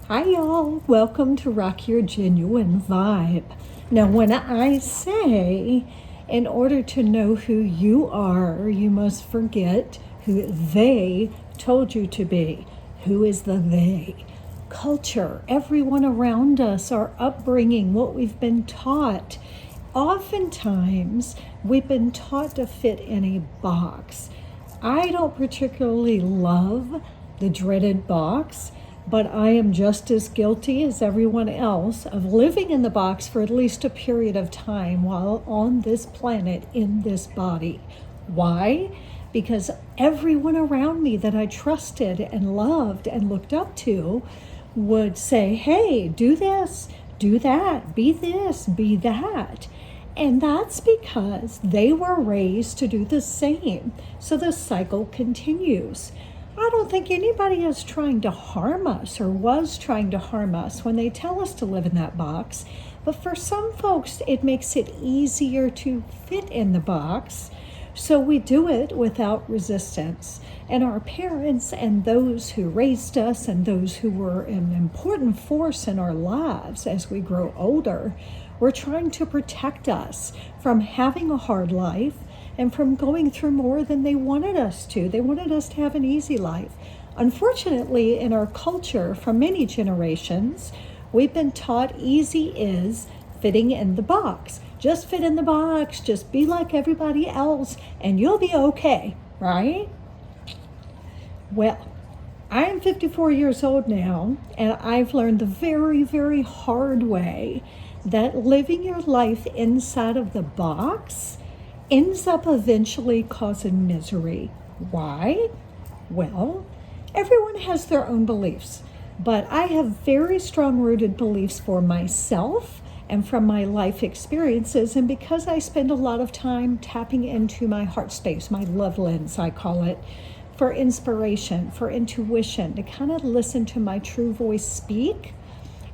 Hi, y'all. Welcome to Rock Your Genuine Vibe. Now, when I say in order to know who you are, you must forget who they told you to be. Who is the they? Culture, everyone around us, our upbringing, what we've been taught. Oftentimes, we've been taught to fit in a box. I don't particularly love the dreaded box, but I am just as guilty as everyone else of living in the box for at least a period of time while on this planet in this body. Why? Because everyone around me that I trusted and loved and looked up to would say, hey, do this, do that, be this, be that. And that's because they were raised to do the same. So the cycle continues. I don't think anybody is trying to harm us or was trying to harm us when they tell us to live in that box. But for some folks, it makes it easier to fit in the box. So we do it without resistance. And our parents and those who raised us and those who were an important force in our lives as we grow older were trying to protect us from having a hard life and from going through more than they wanted us to. They wanted us to have an easy life. Unfortunately, in our culture, for many generations, we've been taught easy is fitting in the box. Just fit in the box, just be like everybody else, and you'll be okay, right? Well, I am 54 years old now, and I've learned the very, very hard way that living your life inside of the box ends up eventually causing misery. Why? Well, everyone has their own beliefs, but I have very strong-rooted beliefs for myself and from my life experiences, and because I spend a lot of time tapping into my heart space, my love lens, I call it, for inspiration, for intuition, to kind of listen to my true voice speak.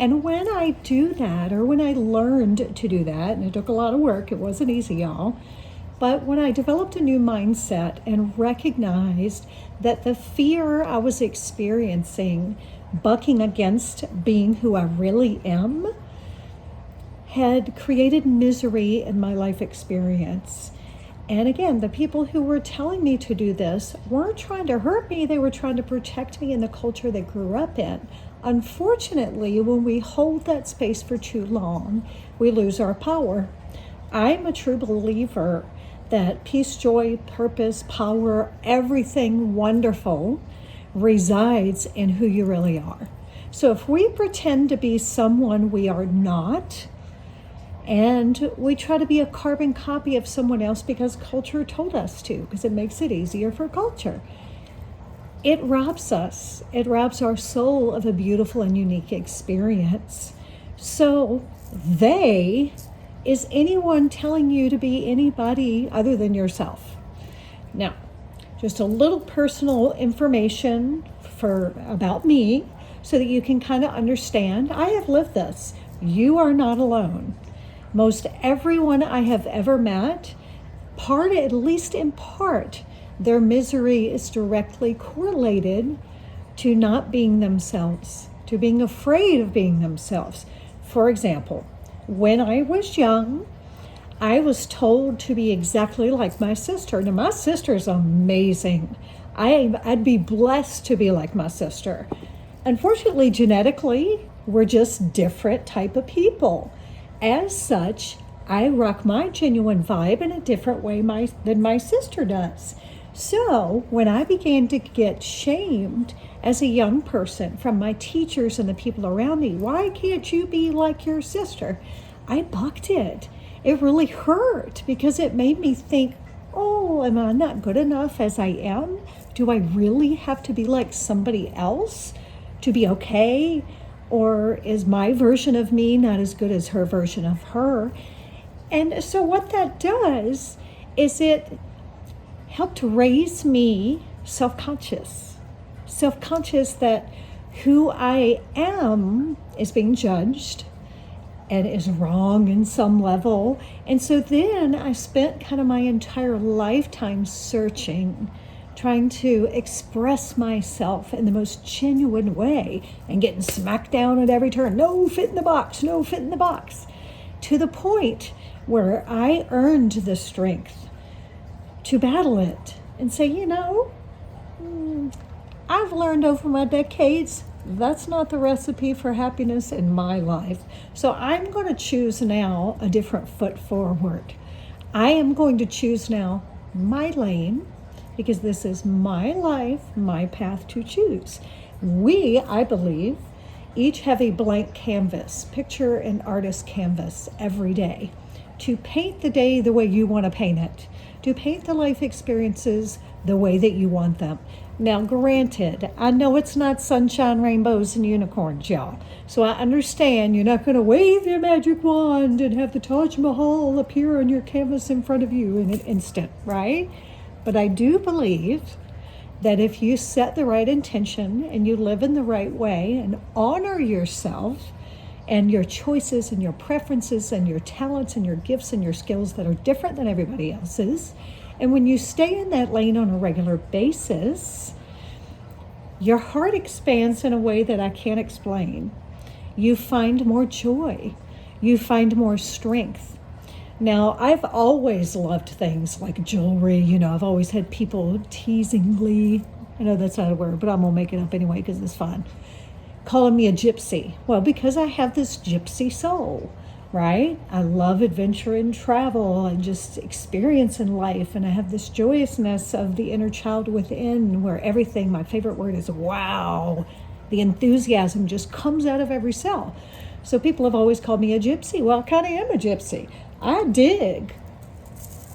And when I do that, or when I learned to do that, and it took a lot of work, it wasn't easy, y'all, but when I developed a new mindset and recognized that the fear I was experiencing, bucking against being who I really am, had created misery in my life experience. And again, the people who were telling me to do this weren't trying to hurt me, they were trying to protect me in the culture they grew up in. Unfortunately, when we hold that space for too long, we lose our power. I'm a true believer that peace, joy, purpose, power, everything wonderful resides in who you really are. So if we pretend to be someone we are not, and we try to be a carbon copy of someone else because culture told us to, because it makes it easier for culture, it robs us. It robs our soul of a beautiful and unique experience. So they is anyone telling you to be anybody other than yourself. Now, just a little personal information about me so that you can kind of understand. I have lived this. You are not alone. Most everyone I have ever met, at least in part, their misery is directly correlated to not being themselves, to being afraid of being themselves. For example, when I was young, I was told to be exactly like my sister. Now, my sister's amazing. I'd be blessed to be like my sister. Unfortunately, genetically, we're just different type of people. As such, I rock my genuine vibe in a different way than my sister does. So when I began to get shamed as a young person from my teachers and the people around me, why can't you be like your sister? I bucked it. It really hurt because it made me think, oh, am I not good enough as I am? Do I really have to be like somebody else to be okay? Or is my version of me not as good as her version of her? And so what that does is it helped raise me self-conscious that who I am is being judged and is wrong in some level. And so then I spent kind of my entire lifetime searching trying to express myself in the most genuine way and getting smacked down at every turn. No, fit in the box, no, fit in the box. To the point where I earned the strength to battle it and say, I've learned over my decades that's not the recipe for happiness in my life. So I'm going to choose now a different foot forward. I am going to choose now my lane, because this is my life, my path to choose. We, I believe, each have a blank canvas, picture an artist canvas every day, to paint the day the way you want to paint it, to paint the life experiences the way that you want them. Now, granted, I know it's not sunshine, rainbows, and unicorns, y'all. So I understand you're not going to wave your magic wand and have the Taj Mahal appear on your canvas in front of you in an instant, right? But I do believe that if you set the right intention and you live in the right way and honor yourself and your choices and your preferences and your talents and your gifts and your skills that are different than everybody else's, and when you stay in that lane on a regular basis, your heart expands in a way that I can't explain. You find more joy. You find more strength. Now, I've always loved things like jewelry. I've always had people teasingly, I know that's not a word, but I'm going to make it up anyway because it's fun, calling me a gypsy. Well, because I have this gypsy soul, right? I love adventure and travel and just experience in life. And I have this joyousness of the inner child within where everything, my favorite word is wow. The enthusiasm just comes out of every cell. So people have always called me a gypsy. Well, I kind of am a gypsy. I dig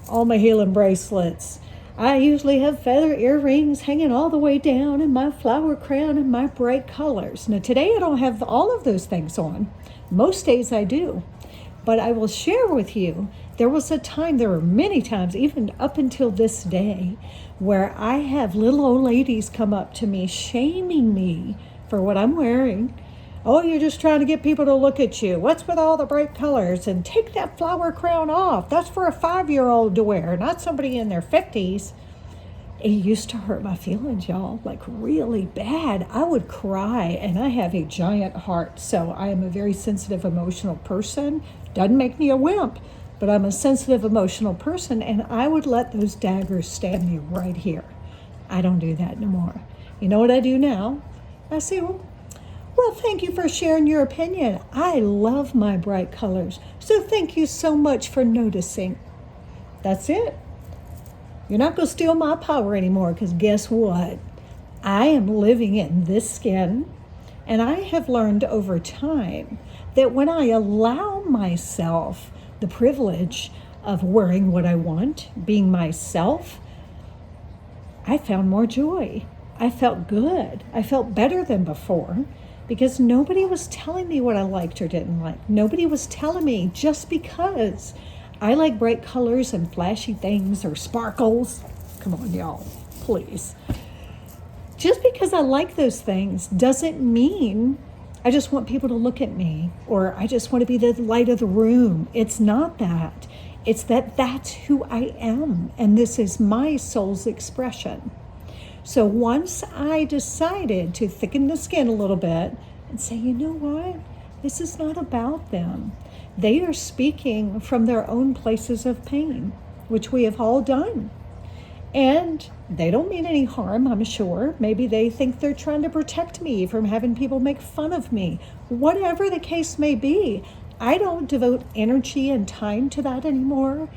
all my healing bracelets. I usually have feather earrings hanging all the way down and my flower crown and my bright colors. Now today I don't have all of those things on. Most days I do. But I will share with you, there were many times, even up until this day, where I have little old ladies come up to me shaming me for what I'm wearing. Oh, you're just trying to get people to look at you. What's with all the bright colors? And take that flower crown off. That's for a 5-year-old to wear, not somebody in their 50s. It used to hurt my feelings, y'all, like really bad. I would cry, and I have a giant heart, so I am a very sensitive, emotional person. Doesn't make me a wimp, but I'm a sensitive, emotional person, and I would let those daggers stab me right here. I don't do that no more. You know what I do now? I say, well, thank you for sharing your opinion. I love my bright colors, so thank you so much for noticing. That's it. You're not going to steal my power anymore, because guess what? I am living in this skin, and I have learned over time that when I allow myself the privilege of wearing what I want, being myself, I found more joy. I felt good. I felt better than before because nobody was telling me what I liked or didn't like. Nobody was telling me just because I like bright colors and flashy things or sparkles. Come on, y'all, please. Just because I like those things doesn't mean I just want people to look at me or I just want to be the light of the room. It's not that. It's that that's who I am, and this is my soul's expression. So once I decided to thicken the skin a little bit and say, you know what? This is not about them. They are speaking from their own places of pain, which we have all done. And they don't mean any harm, I'm sure. Maybe they think they're trying to protect me from having people make fun of me. Whatever the case may be, I don't devote energy and time to that anymore.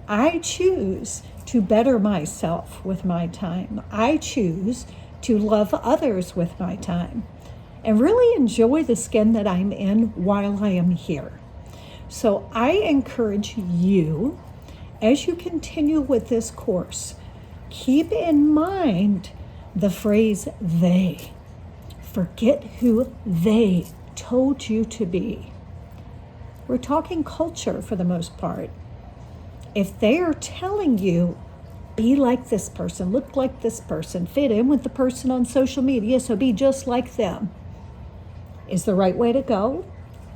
I choose to better myself with my time. I choose to love others with my time and really enjoy the skin that I'm in while I am here. So I encourage you, as you continue with this course, keep in mind the phrase they. Forget who they told you to be. We're talking culture for the most part. If they are telling you, be like this person, look like this person, fit in with the person on social media, so be just like them, is the right way to go,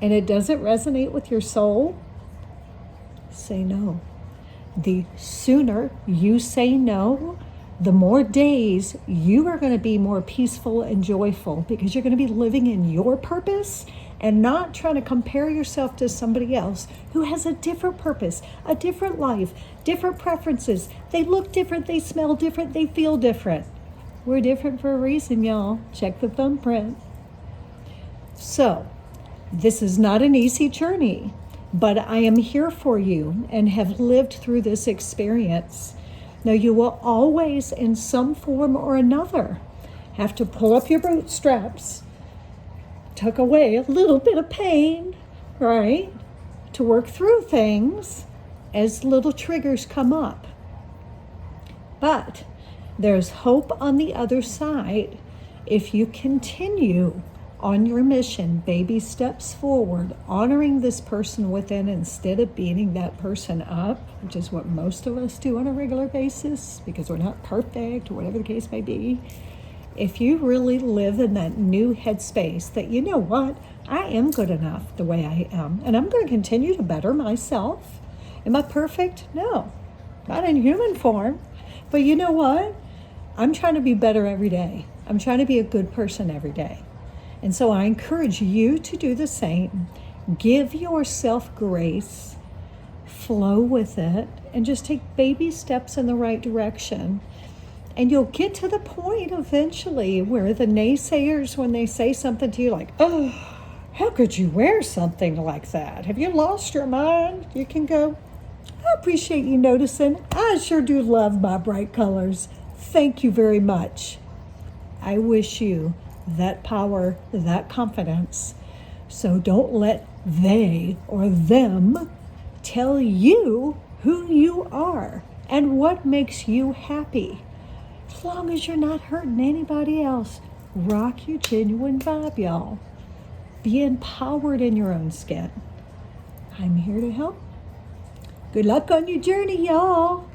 and it doesn't resonate with your soul, say no. The sooner you say no, the more days you are going to be more peaceful and joyful, because you're going to be living in your purpose and not trying to compare yourself to somebody else who has a different purpose, a different life, different preferences. They look different, they smell different, they feel different. We're different for a reason, y'all. Check the thumbprint. So, this is not an easy journey, but I am here for you and have lived through this experience. Now, you will always, in some form or another, have to pull up your bootstraps, tuck away a little bit of pain, right, to work through things as little triggers come up. But there's hope on the other side if you continue on your mission, baby steps forward, honoring this person within instead of beating that person up, which is what most of us do on a regular basis because we're not perfect or whatever the case may be. If you really live in that new headspace that, you know what, I am good enough the way I am, and I'm going to continue to better myself. Am I perfect? No, not in human form. But you know what? I'm trying to be better every day. I'm trying to be a good person every day. And so I encourage you to do the same. Give yourself grace, flow with it, and just take baby steps in the right direction. And you'll get to the point eventually where the naysayers, when they say something to you like, oh, how could you wear something like that? Have you lost your mind? You can go, I appreciate you noticing. I sure do love my bright colors. Thank you very much. I wish you that power, that confidence. So don't let they or them tell you who you are and what makes you happy. As long as you're not hurting anybody else, rock your genuine vibe, y'all. Be empowered in your own skin. I'm here to help. Good luck on your journey, y'all.